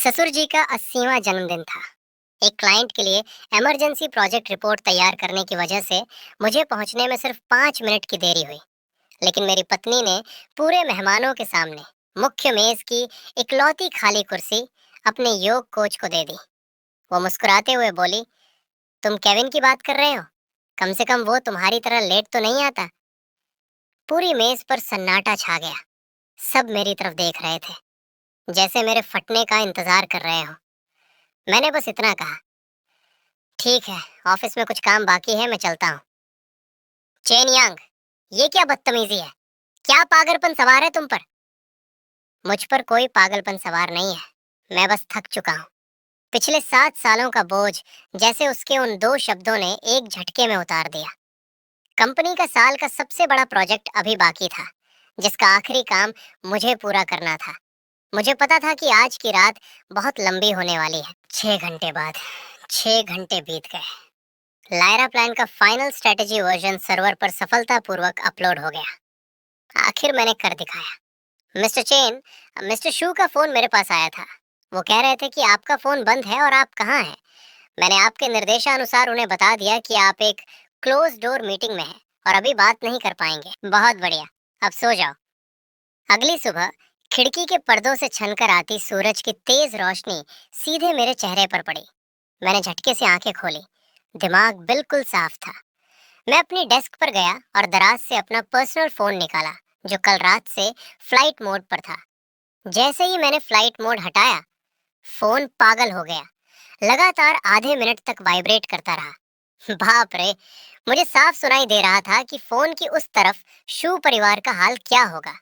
ससुर जी का 80वां जन्मदिन था। एक क्लाइंट के लिए इमरजेंसी प्रोजेक्ट रिपोर्ट तैयार करने की वजह से मुझे पहुंचने में सिर्फ 5 मिनट की देरी हुई। लेकिन मेरी पत्नी ने पूरे मेहमानों के सामने मुख्य मेज की इकलौती खाली कुर्सी अपने योग कोच को दे दी। वो मुस्कुराते हुए बोली, तुम केविन की बात कर रहे हो? कम से कम वो तुम्हारी तरह लेट तो नहीं आता। पूरी मेज पर सन्नाटा छा गया। सब मेरी तरफ देख रहे थे, जैसे मेरे फटने का इंतजार कर रहे हो। मैंने बस इतना कहा, ठीक है, ऑफिस में कुछ काम बाकी है, मैं चलता हूँ। चेन यांग, ये क्या बदतमीजी है? क्या पागलपन सवार है तुम पर? मुझ पर कोई पागलपन सवार नहीं है। मैं बस थक चुका हूँ। पिछले 7 सालों का बोझ जैसे उसके उन दो शब्दों ने एक झटके में उतार दिया। कंपनी का साल का सबसे बड़ा प्रोजेक्ट अभी बाकी था, जिसका आखिरी काम मुझे पूरा करना था। मुझे पता था कि आज की रात बहुत लंबी होने वाली है। 6 घंटे बाद 6 घंटे बीत गए। लायरा प्लान का फाइनल स्ट्रेटेजी वर्जन सर्वर पर सफलतापूर्वक अपलोड हो गया। आखिर मैंने कर दिखाया। मिस्टर चेन, मिस्टर शू का फोन मेरे पास आया था। वो कह रहे थे कि आपका फोन बंद है और आप कहाँ हैं। मैंने आपके निर्देशानुसार उन्हें बता दिया कि आप एक क्लोज डोर मीटिंग में हैं और अभी बात नहीं कर पाएंगे। बहुत बढ़िया, अब सो जाओ। अगली सुबह खिड़की के पर्दों से छनकर आती सूरज की तेज रोशनी सीधे मेरे चेहरे पर पड़ी। मैंने झटके से आंखें खोली। दिमाग बिल्कुल साफ था। मैं अपनी डेस्क पर गया और दराज से अपना पर्सनल फोन निकाला, जो कल रात से फ्लाइट मोड पर था। जैसे ही मैंने फ्लाइट मोड हटाया, फोन पागल हो गया। लगातार आधे मिनट तक वाइब्रेट करता रहा। बाप रे, मुझे साफ सुनाई दे रहा था कि फोन की उस तरफ शू परिवार का हाल क्या होगा।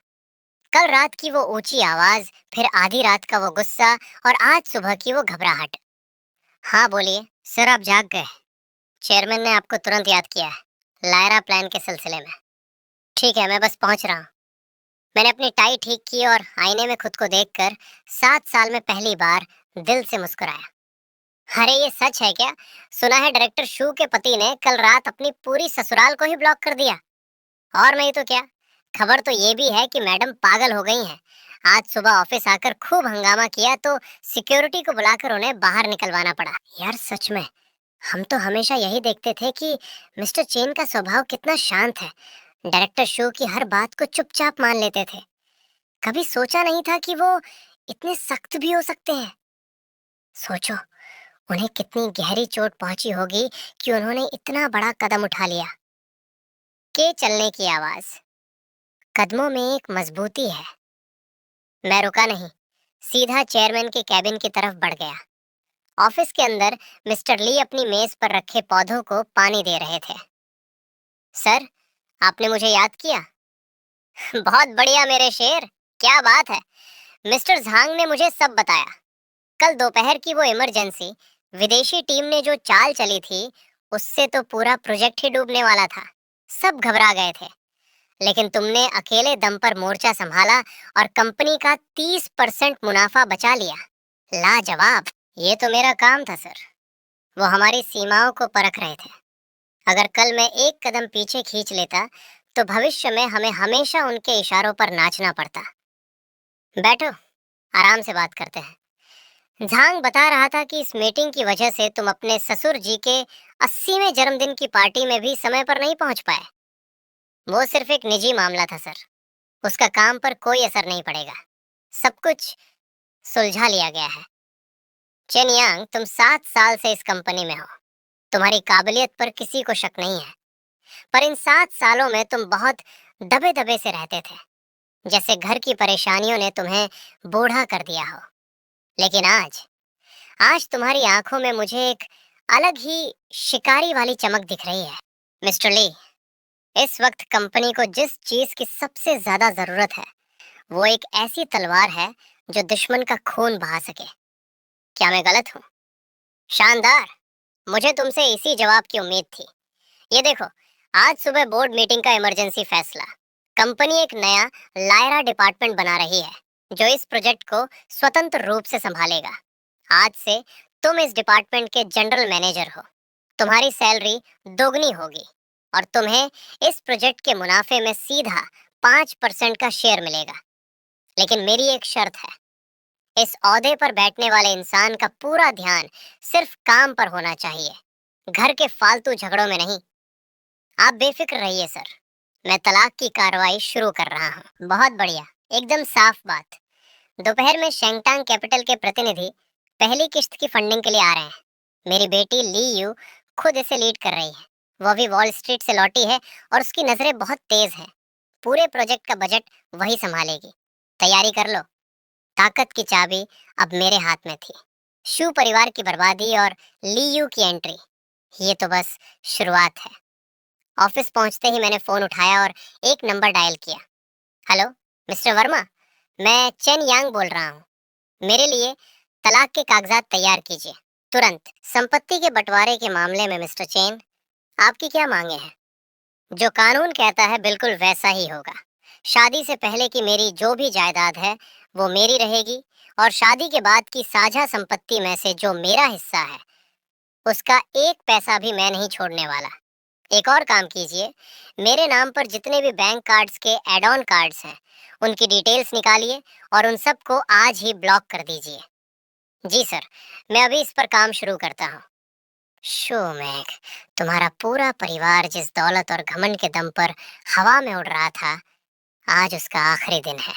कल रात की वो ऊंची आवाज, फिर आधी रात का वो गुस्सा और आज सुबह की वो घबराहट। हाँ बोलिए सर, आप जाग गए। चेयरमैन ने आपको तुरंत याद किया है, लायरा प्लान के सिलसिले में। ठीक है, मैं बस पहुंच रहा हूँ। मैंने अपनी टाई ठीक की और आईने में खुद को देखकर 7 साल में पहली बार दिल से मुस्कुराया। अरे ये सच है क्या? सुना है डायरेक्टर शू के पति ने कल रात अपनी पूरी ससुराल को ही ब्लॉक कर दिया। और नहीं तो क्या, खबर तो ये भी है कि मैडम पागल हो गई हैं। आज सुबह ऑफिस आकर खूब हंगामा किया तो सिक्योरिटी को बुलाकर उन्हें बाहर निकलवाना पड़ा। यार सच में, हम तो हमेशा यही देखते थे कि मिस्टर चेन का स्वभाव कितना शांत है। डायरेक्टर शो की हर बात को चुपचाप मान लेते थे। कभी सोचा नहीं था कि वो इतने सख्त भी हो सकते हैं। सोचो, उन्हें कितनी गहरी चोट पहुंची होगी कि उन्होंने इतना बड़ा कदम उठा लिया। के चलने की आवाज, कदमों में एक मजबूती है। मैं रुका नहीं, सीधा चेयरमैन के कैबिन की तरफ बढ़ गया। ऑफिस के अंदर मिस्टर ली अपनी मेज पर रखे पौधों को पानी दे रहे थे। सर, आपने मुझे याद किया? बहुत बढ़िया मेरे शेर, क्या बात है। मिस्टर झांग ने मुझे सब बताया। कल दोपहर की वो इमरजेंसी विदेशी टीम ने जो चाल चली थी, उससे तो पूरा प्रोजेक्ट ही डूबने वाला था। सब घबरा गए थे, लेकिन तुमने अकेले दम पर मोर्चा संभाला और कंपनी का 30% मुनाफा बचा लिया। लाजवाब। ये तो मेरा काम था सर। वो हमारी सीमाओं को परख रहे थे। अगर कल मैं एक कदम पीछे खींच लेता तो भविष्य में हमें हमेशा उनके इशारों पर नाचना पड़ता। बैठो, आराम से बात करते हैं। झांग बता रहा था कि इस मीटिंग की वजह से तुम अपने ससुर जी के 80वें जन्मदिन की पार्टी में भी समय पर नहीं पहुंच पाए। वो सिर्फ एक निजी मामला था सर, उसका काम पर कोई असर नहीं पड़ेगा। सब कुछ सुलझा लिया गया है। चेन यांग, तुम 7 साल से इस कंपनी में हो। तुम्हारी काबिलियत पर किसी को शक नहीं है, पर इन 7 सालों में तुम बहुत दबे दबे से रहते थे, जैसे घर की परेशानियों ने तुम्हें बूढ़ा कर दिया हो। लेकिन आज आज तुम्हारी आंखों में मुझे एक अलग ही शिकारी वाली चमक दिख रही है। मिस्टर ली, इस वक्त कंपनी को जिस चीज की सबसे ज्यादा जरूरत है, वो एक ऐसी तलवार है जो दुश्मन का खून बहा सके। क्या मैं गलत हूँ? शानदार। मुझे तुमसे इसी जवाब की उम्मीद थी। ये देखो, आज सुबह बोर्ड मीटिंग का इमरजेंसी फैसला। कंपनी एक नया लायरा डिपार्टमेंट बना रही है, जो इस प्रोजेक्ट को स्वतंत्र रूप से संभालेगा। आज से तुम इस डिपार्टमेंट के जनरल मैनेजर हो। तुम्हारी सैलरी दोगुनी होगी और तुम्हें इस प्रोजेक्ट के मुनाफे में सीधा 5% का शेयर मिलेगा। लेकिन मेरी एक शर्त है। इस ओहदे पर बैठने वाले इंसान का पूरा ध्यान सिर्फ काम पर होना चाहिए, घर के फालतू झगड़ों में नहीं। आप बेफिक्र रहिए सर, मैं तलाक की कार्रवाई शुरू कर रहा हूँ। बहुत बढ़िया, एकदम साफ बात। दोपहर में शेंगटांग कैपिटल के प्रतिनिधि पहली किश्त की फंडिंग के लिए आ रहे हैं। मेरी बेटी ली यू खुद इसे लीड कर रही है। वो अभी वॉल स्ट्रीट से लौटी है और उसकी नजरें बहुत तेज हैं। पूरे प्रोजेक्ट का बजट वही संभालेगी। तैयारी कर लो, ताकत की चाबी अब मेरे हाथ में थी। शू परिवार की बर्बादी और ली यू की एंट्री, ये तो बस शुरुआत है। ऑफिस पहुंचते ही मैंने फोन उठाया और एक नंबर डायल किया। हेलो मिस्टर वर्मा, मैं चेन यांग बोल रहा हूँ। मेरे लिए तलाक के कागजात तैयार कीजिए तुरंत। संपत्ति के बंटवारे के मामले में मिस्टर चेन, आपकी क्या मांगे हैं? जो कानून कहता है बिल्कुल वैसा ही होगा। शादी से पहले की मेरी जो भी जायदाद है वो मेरी रहेगी, और शादी के बाद की साझा संपत्ति में से जो मेरा हिस्सा है उसका एक पैसा भी मैं नहीं छोड़ने वाला। एक और काम कीजिए, मेरे नाम पर जितने भी बैंक कार्ड्स के एड ऑन कार्ड्स हैं उनकी डिटेल्स निकालिए और उन सबको आज ही ब्लॉक कर दीजिए। जी सर, मैं अभी इस पर काम शुरू करता हूँ। शोमैक, तुम्हारा पूरा परिवार जिस दौलत और घमंड के दम पर हवा में उड़ रहा था, आज उसका आखिरी दिन है।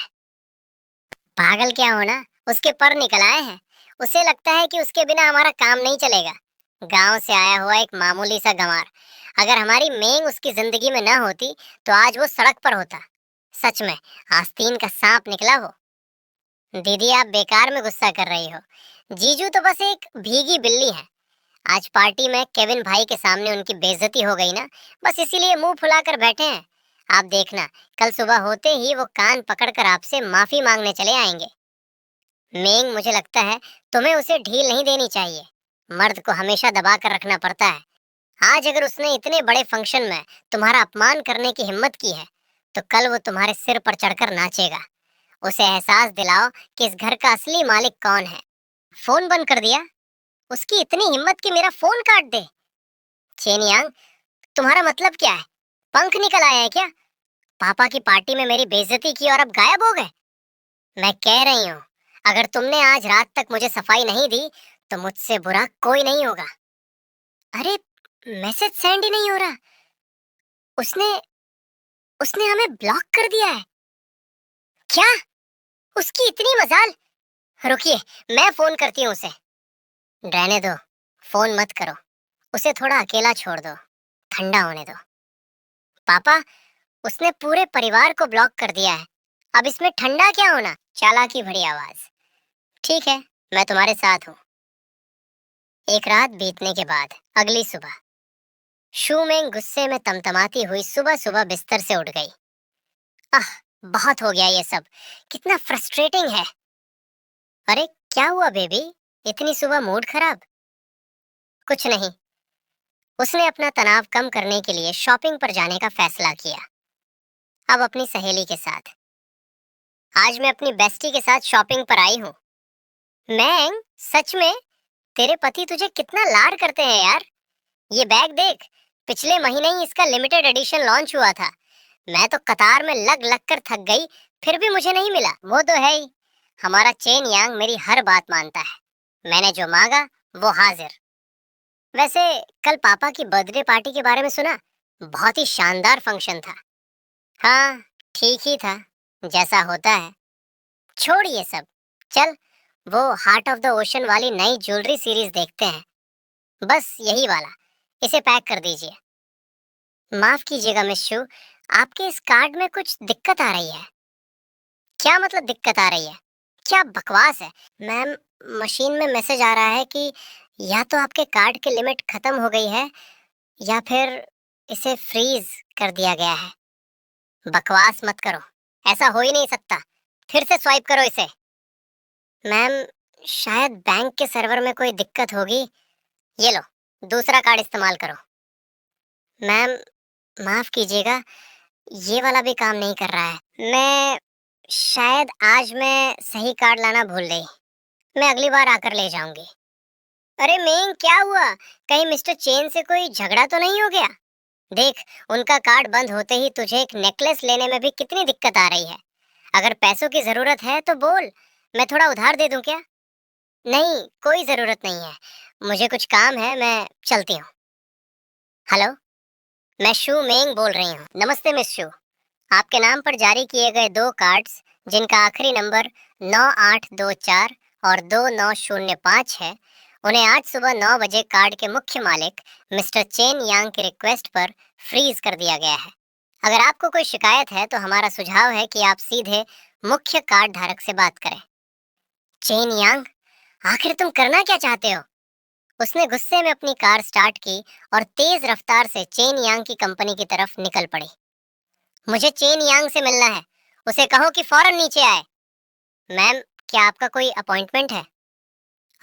पागल क्या हो ना, उसके पर निकल आए हैं। उसे लगता है कि उसके बिना हमारा काम नहीं चलेगा। गांव से आया हुआ एक मामूली सा गंवार, अगर हमारी मेंग उसकी जिंदगी में न होती तो आज वो सड़क पर होता। सच में आस्तीन का सांप निकला हो। दीदी, आप बेकार में गुस्सा कर रही हो। जीजू तो बस एक भीगी बिल्ली है। आज पार्टी में केविन भाई के सामने उनकी बेइज्जती हो गई ना, बस इसीलिए मुंह फुलाकर बैठे हैं। आप देखना, कल सुबह होते ही वो कान पकड़कर आपसे माफी मांगने चले आएंगे। मेंग, मुझे लगता है तुम्हें उसे ढील नहीं देनी चाहिए। मर्द को हमेशा दबा कर रखना पड़ता है। आज अगर उसने इतने बड़े फंक्शन में तुम्हारा अपमान करने की हिम्मत की है तो कल वो तुम्हारे सिर पर चढ़कर नाचेगा। उसे एहसास दिलाओ कि इस घर का असली मालिक कौन है। फोन बंद कर दिया? उसकी इतनी हिम्मत कि मेरा फोन काट दे। चेन यांग, तुम्हारा मतलब क्या है? पंख निकल आया है क्या? पापा की पार्टी में मेरी बेइज्जती की और अब गायब हो गए। मैं कह रही हूँ, अगर तुमने आज रात तक मुझे सफाई नहीं दी तो मुझसे बुरा कोई नहीं होगा। अरे, मैसेज सेंड ही नहीं हो रहा। उसने उसने हमें ब्लॉक कर दिया है। क्या? उसकी इतनी मजाल। रुकिए, मैं फोन करती हूँ उसे। रहने दो, फोन मत करो। उसे थोड़ा अकेला छोड़ दो, ठंडा होने दो। पापा, उसने पूरे परिवार को ब्लॉक कर दिया है। अब इसमें ठंडा क्या होना? चालाकी भरी आवाज। ठीक है, मैं तुम्हारे साथ हूँ। एक रात बीतने के बाद अगली सुबह शू में गुस्से में तमतमाती हुई सुबह सुबह बिस्तर से उठ गई। आह, बहुत हो गया ये सब, कितना फ्रस्ट्रेटिंग है। अरे क्या हुआ बेबी, इतनी सुबह मूड खराब? कुछ नहीं, उसने अपना तनाव कम करने के लिए शॉपिंग पर जाने का फैसला किया। अब अपनी सहेली के साथ। आज मैं अपनी बेस्टी के साथ शॉपिंग पर आई हूँ। मैं सच में, तेरे पति तुझे कितना लाड करते हैं यार। ये बैग देख, पिछले महीने ही इसका लिमिटेड एडिशन लॉन्च हुआ था। मैं तो कतार में लग लग कर थक गई, फिर भी मुझे नहीं मिला। वो तो है ही, हमारा चेन यांग मेरी हर बात मानता है। मैंने जो मांगा वो हाजिर। वैसे कल पापा की बर्थडे पार्टी के बारे में सुना? बहुत ही शानदार फंक्शन था। हाँ, ठीक ही था, जैसा होता है। छोड़ ये सब, चल वो हार्ट ऑफ द ओशन वाली नई ज्वेलरी सीरीज देखते हैं। बस यही वाला, इसे पैक कर दीजिए। माफ कीजिएगा मिस शू, आपके इस कार्ड में कुछ दिक्कत आ रही है। क्या मतलब दिक्कत आ रही है? क्या बकवास है? मैम, मशीन में मैसेज आ रहा है कि या तो आपके कार्ड की लिमिट खत्म हो गई है या फिर इसे फ्रीज कर दिया गया है। बकवास मत करो, ऐसा हो ही नहीं सकता। फिर से स्वाइप करो इसे। मैम, शायद बैंक के सर्वर में कोई दिक्कत होगी। ये लो, दूसरा कार्ड इस्तेमाल करो। मैम, माफ कीजिएगा, ये वाला भी काम नहीं कर रहा है। शायद आज मैं सही कार्ड लाना भूल गई। मैं अगली बार आकर ले जाऊंगी। अरे मेंग, क्या हुआ? कहीं मिस्टर चेन से कोई झगड़ा तो नहीं हो गया? देख, उनका कार्ड बंद होते ही तुझे एक नेकलेस लेने में भी कितनी दिक्कत आ रही है। अगर पैसों की जरूरत है तो बोल, मैं थोड़ा उधार दे दूं क्या? नहीं, कोई ज़रूरत नहीं है। मुझे कुछ काम है, मैं चलती हूँ। हेलो, मैं शू मेंग बोल रही हूँ। नमस्ते मिस शू। आपके नाम पर जारी किए गए 2 कार्ड्स, जिनका आखिरी नंबर 9824 और 2905 है, उन्हें आज सुबह 9 बजे कार्ड के मुख्य मालिक मिस्टर चेन यांग की रिक्वेस्ट पर फ्रीज कर दिया गया है। अगर आपको कोई शिकायत है तो हमारा सुझाव है कि आप सीधे मुख्य कार्ड धारक से बात करें। चेन यांग, आखिर तुम करना क्या चाहते हो? उसने गुस्से में अपनी कार स्टार्ट की और तेज रफ्तार से चेन यांग की कंपनी की तरफ निकल पड़ी। मुझे चेन यांग से मिलना है। उसे कहो कि फौरन नीचे आए। मैम, क्या आपका कोई अपॉइंटमेंट है?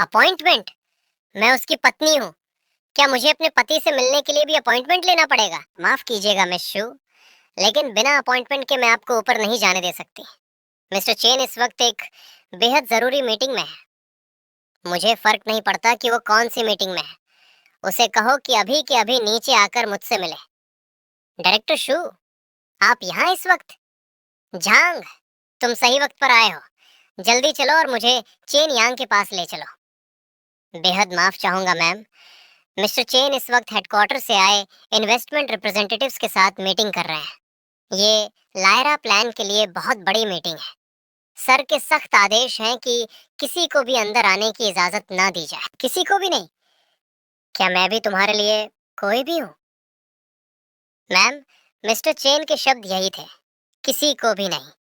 अपॉइंटमेंट? मैं उसकी पत्नी हूँ। क्या मुझे अपने पति से मिलने के लिए भी अपॉइंटमेंट लेना पड़ेगा? माफ कीजिएगा मिस शू, लेकिन बिना अपॉइंटमेंट के मैं आपको ऊपर नहीं जाने दे सकती। मिस्टर चेन इस वक्त एक बेहद जरूरी मीटिंग में है। मुझे फर्क नहीं पड़ता कि वो कौन सी मीटिंग में है। उसे कहो कि अभी के अभी नीचे आकर मुझसे मिले। डायरेक्टर शू, आप यहाँ इस वक्त? झांग, तुम सही वक्त पर आए हो। जल्दी चलो और मुझे चेन यांग के पास ले चलो। बेहद माफ चाहूंगा मैम। मिस्टर चेन इस वक्त हेडक्वार्टर से आए इन्वेस्टमेंट रिप्रेजेंटेटिव्स के साथ मीटिंग कर रहे हैं। ये लायरा प्लान के लिए बहुत बड़ी मीटिंग है। सर के सख्त आदेश हैं कि किसी को भी अंदर आने की इजाजत ना दी जाए। किसी को भी नहीं? क्या मैं भी तुम्हारे लिए कोई भी हूँ? मैम, मिस्टर चेन के शब्द यही थे, किसी को भी नहीं।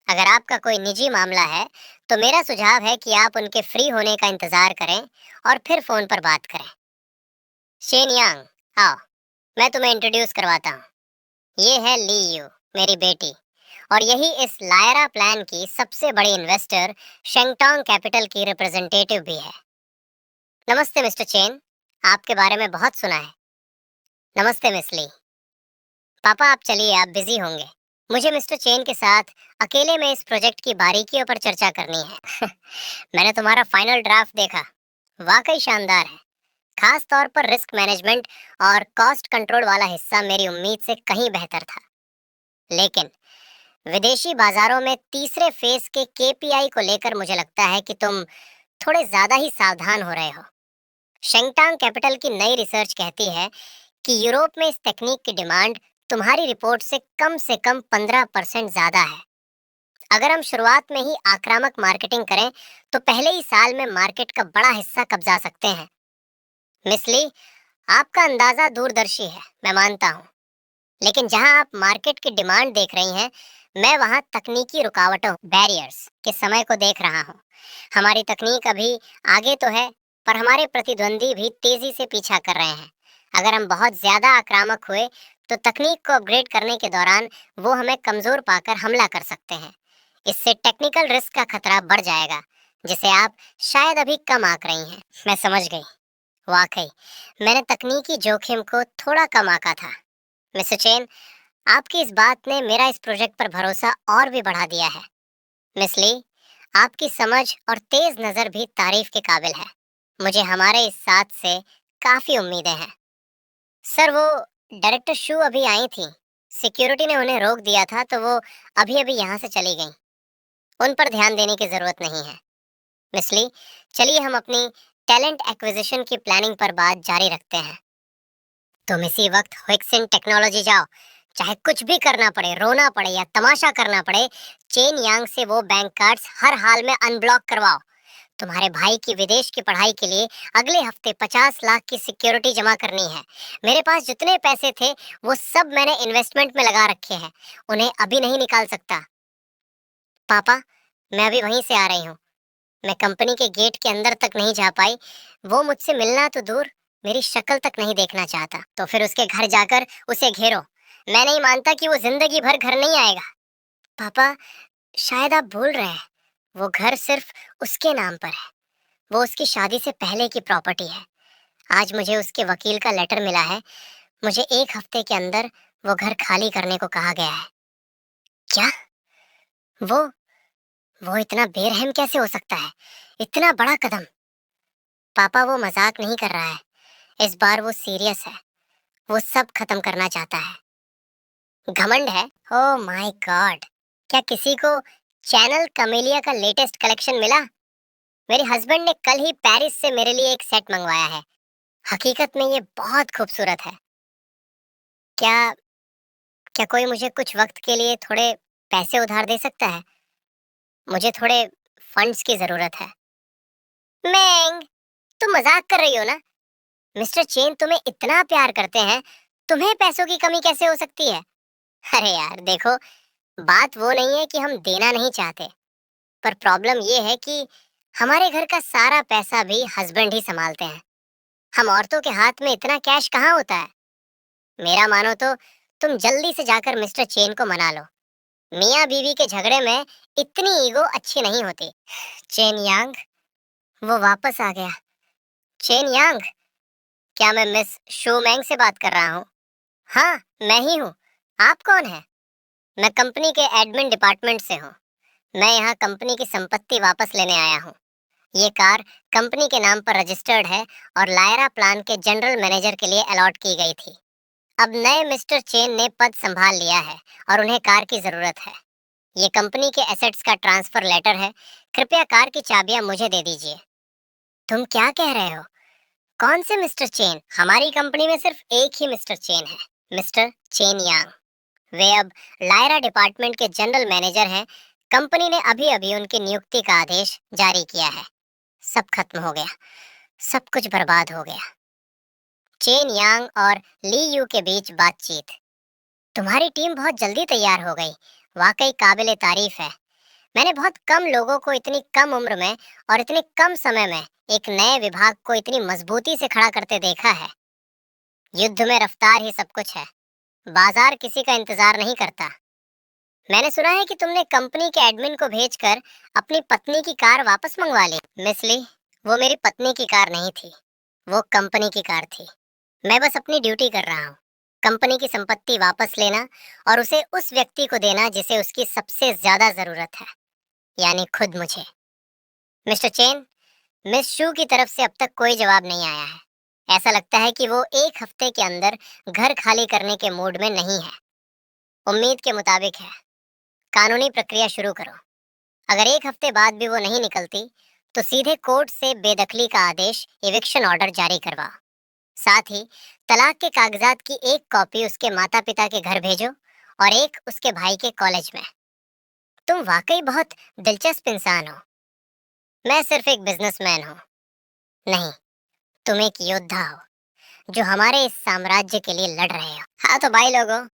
अगर आपका कोई निजी मामला है तो मेरा सुझाव है कि आप उनके फ्री होने का इंतजार करें और फिर फोन पर बात करें। शेन यांग, आओ, मैं तुम्हें इंट्रोड्यूस करवाता हूँ। ये है ली यू, मेरी बेटी, और यही इस लायरा प्लान की सबसे बड़ी इन्वेस्टर शेंगटोंग कैपिटल की रिप्रेजेंटेटिव भी है। नमस्ते मिस्टर चेन, आपके बारे में बहुत सुना है। नमस्ते मिस ली। पापा आप चलिए, आप बिजी होंगे। मुझे मिस्टर चेन के साथ अकेले में इस प्रोजेक्ट की बारीकियों पर चर्चा करनी है। मैंने तुम्हारा फाइनल ड्राफ्ट देखा, वाकई शानदार है। खास तौर पर रिस्क मैनेजमेंट और कॉस्ट कंट्रोल वाला हिस्सा मेरी उम्मीद से कहीं बेहतर था। लेकिन विदेशी बाजारों में तीसरे फेज के केपीआई को लेकर मुझे लगता है कि तुम थोड़े ज्यादा ही सावधान हो रहे हो। शेंगटांग कैपिटल की नई रिसर्च कहती है कि यूरोप में इस तकनीक की डिमांड तुम्हारी रिपोर्ट से कम 15% ज्यादा है। अगर हम शुरुआत में ही आक्रामक मार्केटिंग करें तो पहले ही साल में मार्केट का बड़ा हिस्सा कब्जा सकते हैं। मिसली, आपका अंदाजा दूरदर्शी है, मैं मानता हूँ। लेकिन जहां आप मार्केट की डिमांड देख रही हैं, मैं वहां तकनीकी रुकावटों बैरियर्स के समय को देख रहा हूँ। हमारी तकनीक अभी आगे तो है, पर हमारे प्रतिद्वंदी भी तेजी से पीछा कर रहे हैं। अगर हम बहुत ज्यादा आक्रामक हुए तो तकनीक को अपग्रेड करने के दौरान वो हमें कमजोर पाकर हमला कर सकते हैं। इससे टेक्निकल रिस्क का खतरा बढ़ जाएगा, जिसे आप शायद अभी कम आंक रही हैं। मैं समझ गई। वाकई मैंने तकनीकी जोखिम को थोड़ा कम आंका था। मिस्टर चेन, आपकी इस बात ने मेरा इस प्रोजेक्ट पर भरोसा और भी बढ़ा दिया है। मिस ली, आपकी समझ और तेज नजर भी तारीफ के काबिल है। मुझे हमारे इस साथ से काफी उम्मीदें हैं। सर, वो डायरेक्टर शू अभी आई थी। सिक्योरिटी ने उन्हें रोक दिया था तो वो अभी अभी यहाँ से चली गई। उन पर ध्यान देने की जरूरत नहीं है। मिस ली, चलिए हम अपनी टैलेंट एक्विजिशन की प्लानिंग पर बात जारी रखते हैं। तुम इसी वक्त हुइक्सिन टेक्नोलॉजी जाओ। चाहे कुछ भी करना पड़े, रोना पड़े या तमाशा करना पड़े, चेन यांग से वो बैंक कार्ड्स हर हाल में अनब्लॉक करवाओ। तुम्हारे भाई की विदेश की पढ़ाई के लिए अगले हफ्ते 50 लाख की सिक्योरिटी जमा करनी है। मेरे पास जितने पैसे थे वो सब मैंने इन्वेस्टमेंट में लगा रखे हैं, उन्हें अभी नहीं निकाल सकता। पापा, मैं अभी वहीं से आ रही हूँ। मैं कंपनी के गेट के अंदर तक नहीं जा पाई। वो मुझसे मिलना तो दूर, मेरी शक्ल तक नहीं देखना चाहता। तो फिर उसके घर जाकर उसे घेरो। मैं नहीं मानता कि वो जिंदगी भर घर नहीं आएगा। पापा, शायद आप भूल रहे हैं, वो घर सिर्फ उसके नाम पर है। वो उसकी शादी से पहले की प्रॉपर्टी है। आज मुझे उसके वकील का लेटर मिला है। मुझे 1 हफ्ते के अंदर वो घर खाली करने को कहा गया है। क्या? वो वो इतना बेरहम कैसे हो सकता है? इतना बड़ा कदम? पापा, वो मजाक नहीं कर रहा है। इस बार वो सीरियस है। वो सब खत्म करना चाहता है। घमंड है? Oh my God! क्या किसी को चैनल कमेलिया का लेटेस्ट कलेक्शन मिला। मेरे हस्बैंड ने कल ही पेरिस से मेरे लिए एक सेट मंगवाया है। हकीकत में ये बहुत खूबसूरत है। क्या क्या कोई मुझे कुछ वक्त के लिए थोड़े पैसे उधार दे सकता है? मुझे थोड़े फंड्स की जरूरत है। मैंग, तुम मजाक कर रही हो ना? मिस्टर चेन तुम्हें इतना प्यार करते हैं, तुम्हें पैसों की कमी कैसे हो सकती है? अरे यार देखो, बात वो नहीं है कि हम देना नहीं चाहते, पर प्रॉब्लम ये है कि हमारे घर का सारा पैसा भी हस्बैंड ही संभालते हैं। हम औरतों के हाथ में इतना कैश कहाँ होता है। मेरा मानो तो तुम जल्दी से जाकर मिस्टर चेन को मना लो। मियाँ बीवी के झगड़े में इतनी ईगो अच्छी नहीं होती। चेन यांग, वो वापस आ गया। चेन यांग, क्या मैं मिस शो मैंग से बात कर रहा हूँ? हाँ, मैं ही हूँ। आप कौन हैं? मैं कंपनी के एडमिन डिपार्टमेंट से हूँ। मैं यहाँ कंपनी की संपत्ति वापस लेने आया हूँ। ये कार कंपनी के नाम पर रजिस्टर्ड है और लायरा प्लान के जनरल मैनेजर के लिए अलॉट की गई थी। अब नए मिस्टर चेन ने पद संभाल लिया है और उन्हें कार की जरूरत है। ये कंपनी के एसेट्स का ट्रांसफर लेटर है। कृपया कार की चाबियां मुझे दे दीजिए। तुम क्या कह रहे हो? कौन से मिस्टर चेन? हमारी कंपनी में सिर्फ एक ही मिस्टर चेन है, मिस्टर चेन यांग। वे अब लायरा डिपार्टमेंट के जनरल मैनेजर हैं। कंपनी ने अभी अभी उनकी नियुक्ति का आदेश जारी किया है। सब खत्म हो गया, सब कुछ बर्बाद हो गया। चेन यांग और ली यू के बीच बातचीत। तुम्हारी टीम बहुत जल्दी तैयार हो गई, वाकई काबिले तारीफ है। मैंने बहुत कम लोगों को इतनी कम उम्र में और इतने कम समय में एक नए विभाग को इतनी मजबूती से खड़ा करते देखा है। युद्ध में रफ्तार ही सब कुछ है। बाजार किसी का इंतजार नहीं करता। मैंने सुना है कि तुमने कंपनी के एडमिन को भेजकर अपनी पत्नी की कार वापस मंगवा ली। मिस ली, वो मेरी पत्नी की कार नहीं थी, वो कंपनी की कार थी। मैं बस अपनी ड्यूटी कर रहा हूँ। कंपनी की संपत्ति वापस लेना और उसे उस व्यक्ति को देना जिसे उसकी सबसे ज्यादा जरूरत है, यानी खुद मुझे। मिस्टर चेन, मिस शू की तरफ से अब तक कोई जवाब नहीं आया है। ऐसा लगता है कि वो एक हफ्ते के अंदर घर खाली करने के मूड में नहीं है। उम्मीद के मुताबिक है। कानूनी प्रक्रिया शुरू करो। अगर एक हफ्ते बाद भी वो नहीं निकलती, तो सीधे कोर्ट से बेदखली का आदेश, इविक्शन ऑर्डर जारी करवाओ। साथ ही तलाक के कागजात की एक कॉपी उसके माता पिता के घर भेजो और एक उसके भाई के कॉलेज में। तुम वाकई बहुत दिलचस्प इंसान हो। मैं सिर्फ एक बिजनेसमैन हूँ। नहीं, तुम एक योद्धा हो जो हमारे इस साम्राज्य के लिए लड़ रहे हो। हाँ तो भाई लोगों,